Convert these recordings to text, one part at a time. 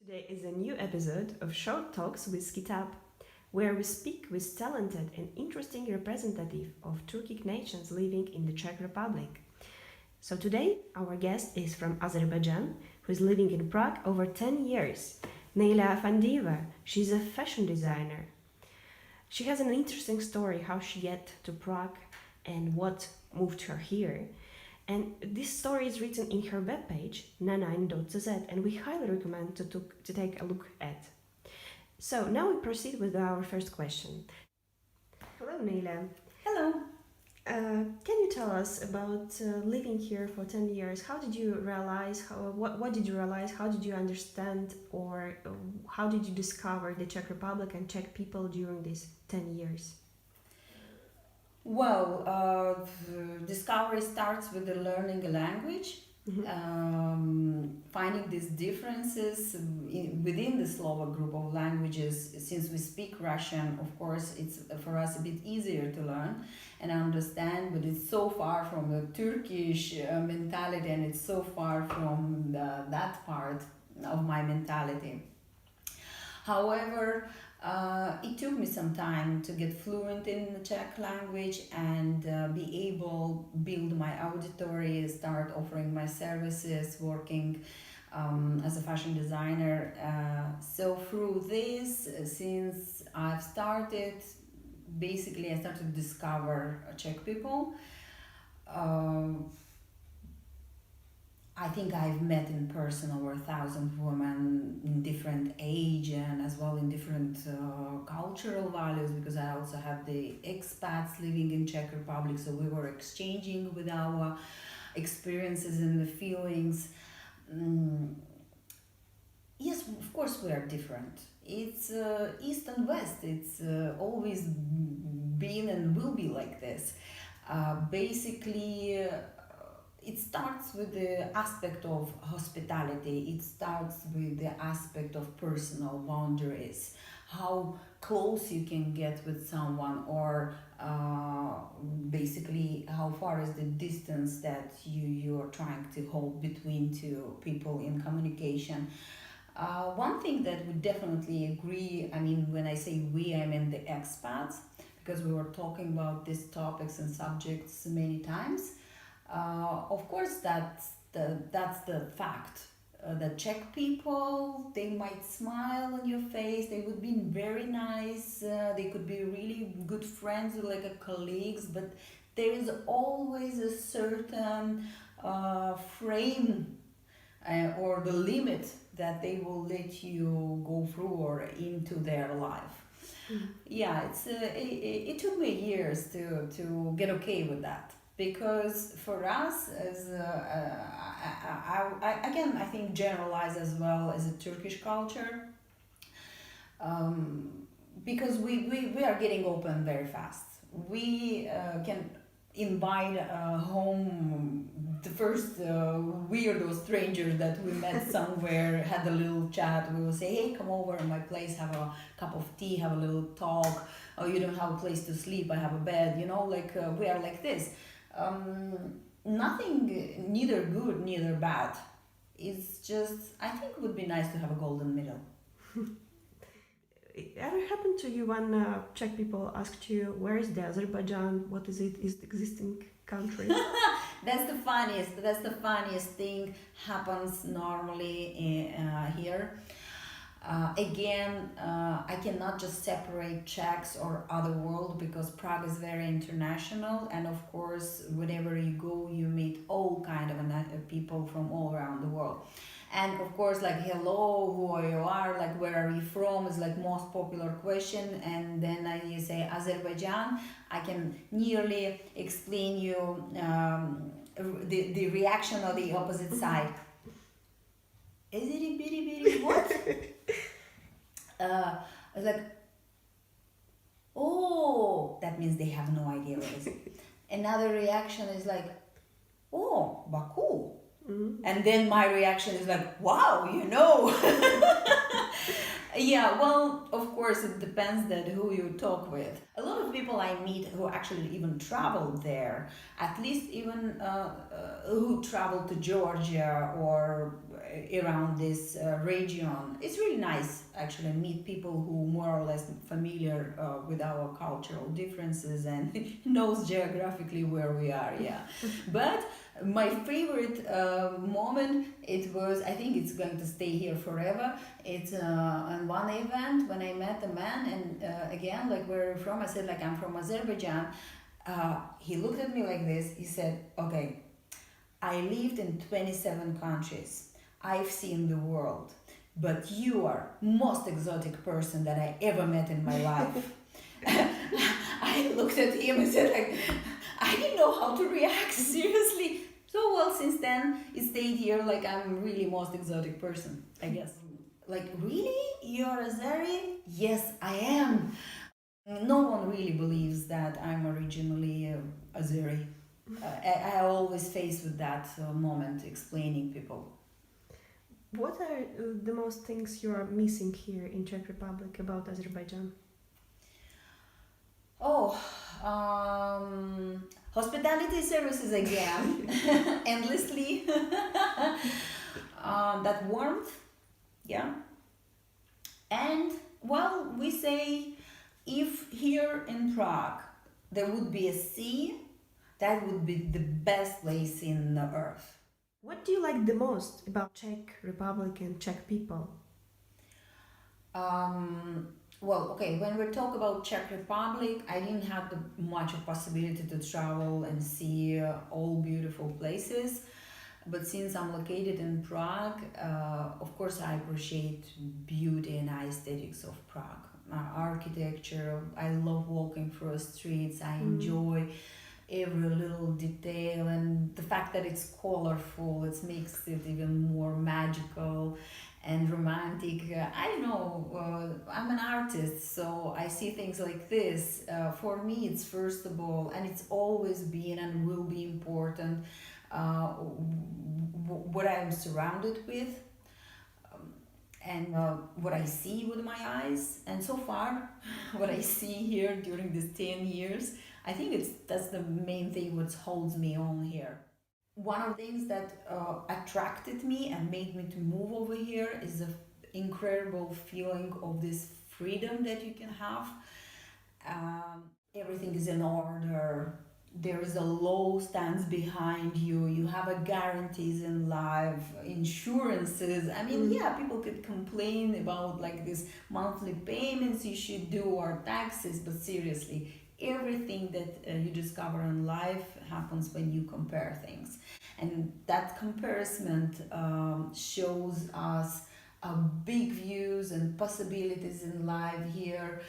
Today is a new episode of Short Talks with Kitab, where we speak with talented and interesting representative of Turkic nations living in the Czech Republic. So today, our guest is from Azerbaijan, who is living in Prague over 10 years. Neila Afandieva, she's a fashion designer. She has an interesting story how she get to Prague and what moved her here. And this story is written in her webpage, nanain.cz, and we highly recommend to take a look at. So now we proceed with our first question. Hello, Neila. Hello. Can you tell us about living here for 10 years? How did you realize, what did you realize, how did you understand, or how did you discover the Czech Republic and Czech people during these 10 years? Well, discovery starts with the learning a language, finding these differences within the Slovak group of languages. Since we speak Russian, of course, it's for us a bit easier to learn and understand, but it's so far from the Turkish mentality, and it's so far from that part of my mentality. However, it took me some time to get fluent in the Czech language and be able build my auditory, start offering my services, working as a fashion designer. So through this, since I've started, basically I started to discover Czech people. I think I've met in person over 1,000 women in different age and as well in different cultural values, because I also had the expats living in Czech Republic, so we were exchanging with our experiences and the feelings. Yes, of course we are different. It's East and West. It's always been and will be like this. Basically. It starts with the aspect of hospitality. It starts with the aspect of personal boundaries, how close you can get with someone, or basically how far is the distance that you are trying to hold between two people in communication. One thing that we definitely agree, I mean, when I say we, I mean the expats, because we were talking about these topics and subjects many times. Of course, that's the fact. The Czech people, they might smile on your face. They would be very nice. They could be really good friends, like a colleagues. But there is always a certain frame or the limit that they will let you go through or into their life. Yeah, it took me years to get okay with that. Because for us, as again, I think generalize as well as a Turkish culture, because we are getting open very fast. We can invite home the first weirdo stranger that we met somewhere, had a little chat. We will say, hey, come over to my place, have a cup of tea, have a little talk. Oh, you don't have a place to sleep, I have a bed, like we are like this. Nothing, neither good, neither bad. It's just, I think it would be nice to have a golden middle. Ever happened to you when Czech people asked you, where is the Azerbaijan? What is it? Is the existing country? That's the funniest thing happens normally here. Again, I cannot just separate Czechs or other world, because Prague is very international, and of course wherever you go you meet all kind of people from all around the world. And of course, like, hello, who you are, like, where are you from, is like most popular question. And then you say Azerbaijan, I can nearly explain you the reaction of the opposite side. Is it a bitty what? I was like, oh, that means they have no idea what it is. Another reaction is like, oh, Baku. And then my reaction is like, wow, Yeah, well, of course, it depends that who you talk with. A lot of people I meet who actually even traveled there, at least even who traveled to Georgia or around this region. It's really nice actually meet people who more or less familiar with our cultural differences and knows geographically where we are. Yeah, but my favorite moment, it was, I think it's going to stay here forever. It's on one event when I met a man, and again, like, where are you from? I said, like, I'm from Azerbaijan. He looked at me like this. He said, okay, I lived in 27 countries. I've seen the world, but you are most exotic person that I ever met in my life. I looked at him and said, like, I didn't know how to react, seriously. So, well, since then, it stayed here, like, I'm really most exotic person, I guess. Like, really? You're Azeri? Yes, I am. No one really believes that I'm originally Azeri. I always face with that moment explaining people. What are the most things you are missing here in Czech Republic about Azerbaijan? Oh, hospitality services again, endlessly. That warmth, yeah. And, well, we say, if here in Prague there would be a sea, that would be the best place in the earth. What do you like the most about Czech Republic and Czech people? Well, okay, when we talk about Czech Republic, I didn't have much of possibility to travel and see all beautiful places. But since I'm located in Prague, of course I appreciate beauty and aesthetics of Prague. Architecture, I love walking through the streets, I enjoy every little detail, and the fact that it's colorful, it makes it even more magical and romantic. I don't know, I'm an artist, so I see things like this. For me, it's first of all, and it's always been and will be important, what I am surrounded with, and what I see with my eyes. And so far, what I see here during these 10 years, I think that's the main thing what holds me on here. One of the things that attracted me and made me to move over here is the incredible feeling of this freedom that you can have. Everything is in order. There is a law stands behind you. You have a guarantees in life, insurances. I mean, yeah, people could complain about like this monthly payments you should do or taxes, but seriously, everything that you discover in life happens when you compare things, and that comparison shows us big views and possibilities in life here.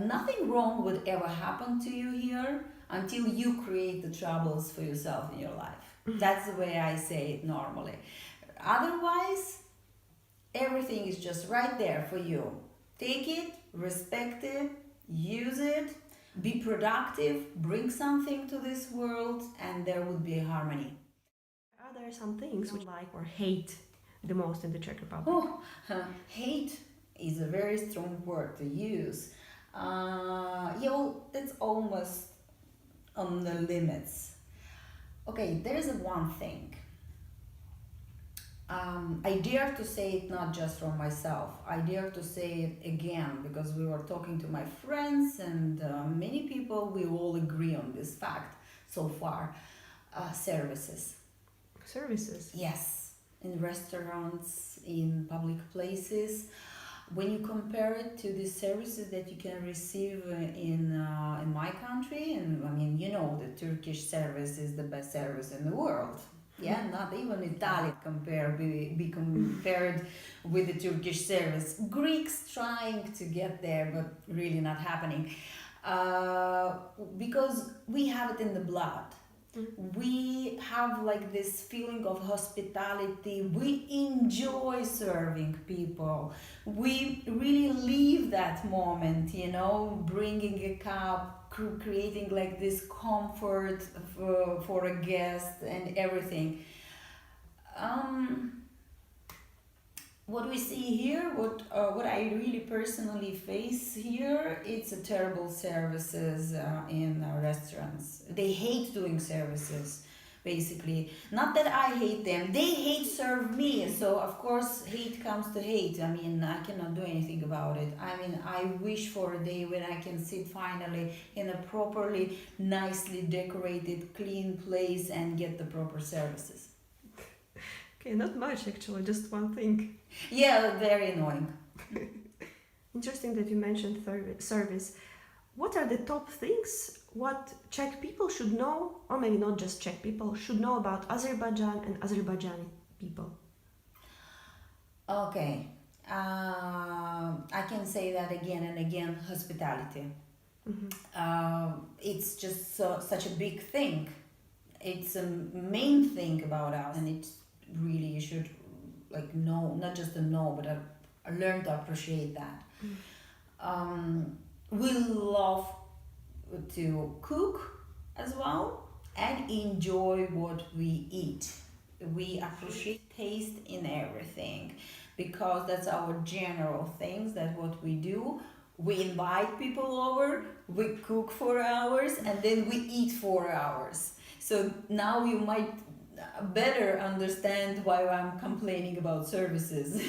Nothing wrong would ever happen to you here until you create the troubles for yourself in your life. That's the way I say it normally. Otherwise, everything is just right there for you. Take it, respect it, use it, be productive, bring something to this world, and there would be harmony. Are there some things you like or hate the most in the Czech Republic? Oh, hate is a very strong word to use. It's almost on the limits. Okay, there is one thing. I dare to say it not just from myself. I dare to say it again because we were talking to my friends and many people, we all agree on this fact so far. Services. Services? Yes, in restaurants, in public places. When you compare it to the services that you can receive in my country, and I mean, you know, the Turkish service is the best service in the world. Yeah, not even Italian be compared with the Turkish service. Greeks trying to get there, but really not happening. Because we have it in the blood. We have like this feeling of hospitality. We enjoy serving people. We really live that moment, you know, bringing a cup, creating like this comfort for a guest and everything. What we see here, what I really personally face here, it's a terrible services in restaurants. They hate doing services basically. Not that I hate them, they hate serve me. So of course hate comes to hate. I mean, I cannot do anything about it. I mean, I wish for a day when I can sit finally in a properly, nicely decorated, clean place and get the proper services. Okay, not much actually, just one thing. Yeah, very annoying. Interesting that you mentioned service. What are the top things what Czech people should know, or maybe not just Czech people, should know about Azerbaijan and Azerbaijani people? Okay, I can say that again and again, hospitality. It's just such a big thing. It's a main thing about us, and it's really, you should like know, not just to know, but learn to appreciate that. We love to cook as well and enjoy what we eat. We appreciate taste in everything because that's our general things, that what we do. We invite people over, we cook for hours, and then we eat for hours. So now you might better understand why I'm complaining about services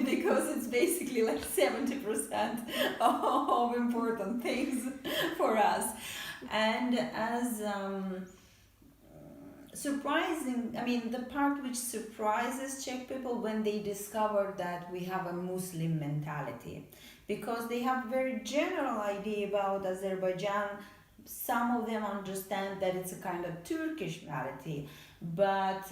because it's basically like 70% of important things for us. And as surprising, I mean, the part which surprises Czech people when they discover that we have a Muslim mentality, because they have very general idea about Azerbaijan. Some of them understand that it's a kind of Turkish mentality, but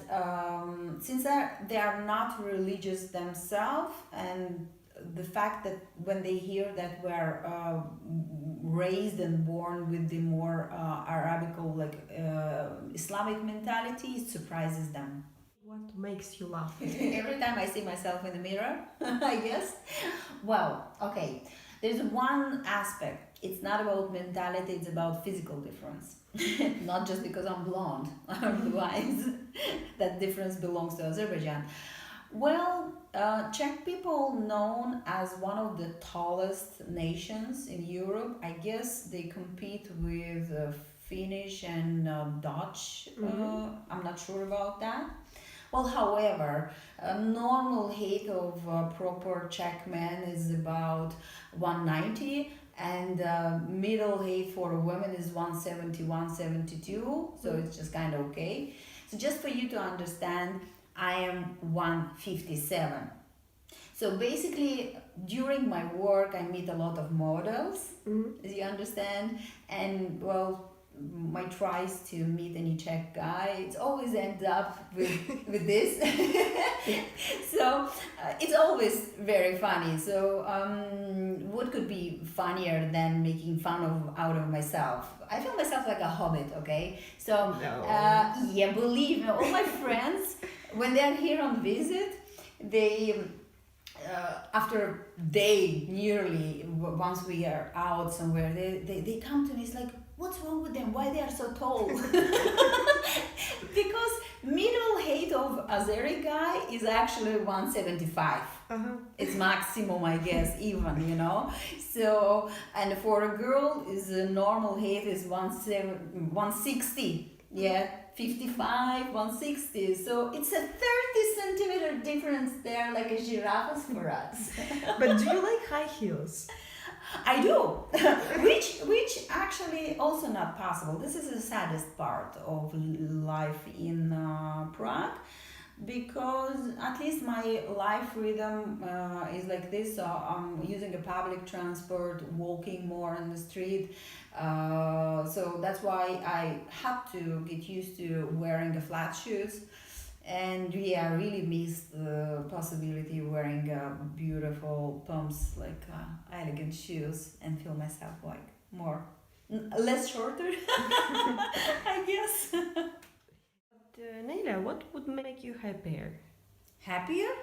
since they are not religious themselves, and the fact that when they hear that we're raised and born with the more Arabical, like Islamic mentality, it surprises them. What makes you laugh? Every time I see myself in the mirror, I guess. Well, okay, there's one aspect. It's not about mentality, it's about physical difference. Not just because I'm blonde, otherwise that difference belongs to Azerbaijan. Well, Czech people known as one of the tallest nations in Europe. I guess they compete with Finnish and Dutch. I'm not sure about that. Well, however, a normal height of a proper Czech man is about 190, and middle height for a woman is 170, 172, so it's just kind of okay. So just for you to understand, I am 157. So basically, during my work, I meet a lot of models, as you understand, and well, my tries to meet any Czech guy, it always ends up with this. So it's always very funny. So what could be funnier than making fun out of myself? I feel myself like a hobbit, okay? So yeah, believe me, all my friends, when they're here on visit, they after they nearly, once we are out somewhere, they come to me, it's like, what's wrong with them? Why they are so tall? Because middle height of Azeri guy is actually 175. It's maximum, I guess, even, you know. So, and for a girl, is a normal height is 160. Yeah, 55, 160. So it's a 30 centimeter difference there, like a giraffe for us. But do you like high heels? I do, which actually also not possible. This is the saddest part of life in Prague, because at least my life rhythm is like this. So I'm using a public transport, walking more on the street. So that's why I had to get used to wearing a flat shoes. And yeah, I really miss the possibility of wearing beautiful pumps, like elegant shoes, and feel myself like less shorter, I guess. But Neila, what would make you happier? Happier?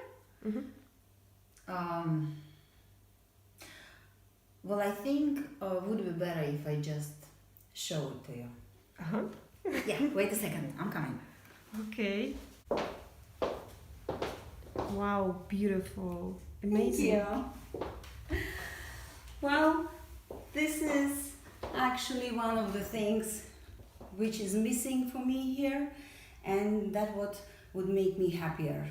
Well, I think it would be better if I just show it to you. Yeah, wait a second, I'm coming. Okay. Wow, beautiful. Amazing. Yeah. Well, this is actually one of the things which is missing for me here, and that what would make me happier.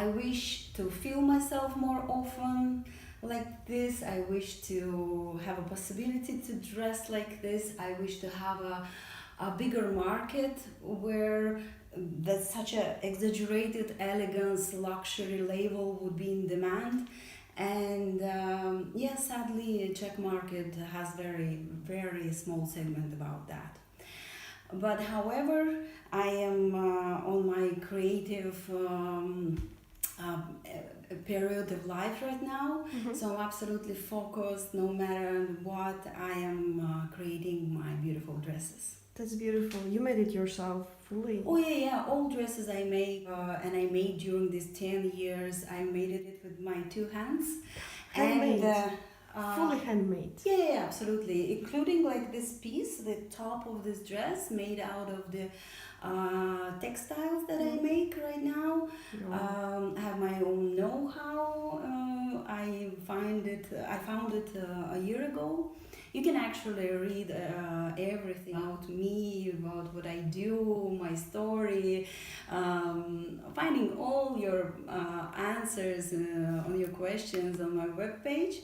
I wish to feel myself more often like this. I wish to have a possibility to dress like this. I wish to have a bigger market where that such a exaggerated elegance luxury label would be in demand. And sadly, Czech market has very small segment about that. But however, I am on my creative period of life right now, so I'm absolutely focused. No matter what, I am creating my beautiful dresses. That's beautiful. You made it yourself fully. Oh yeah. All dresses I make, and I made during these 10 years. I made it with my 2 hands. Handmade. And Fully handmade. yeah, absolutely. Including like this piece, the top of this dress made out of the textiles that I make right now. I have my own know-how. I found it a year ago. You can actually read everything about me, about what I do, my story, finding all your answers on your questions on my webpage.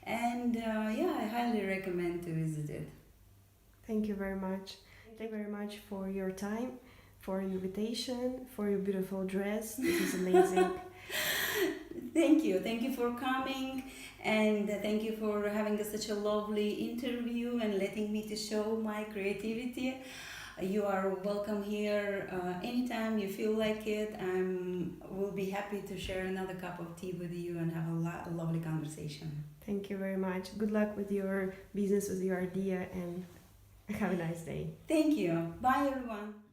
And I highly recommend to visit it. Thank you very much. Thank you very much for your time, for your invitation, for your beautiful dress. This is amazing. Thank you for coming, and thank you for having such a lovely interview and letting me to show my creativity. You are welcome here anytime you feel like it. I will be happy to share another cup of tea with you and have a lovely conversation. Thank you very much. Good luck with your business, with your idea, and have a nice day. Thank you. Bye, everyone.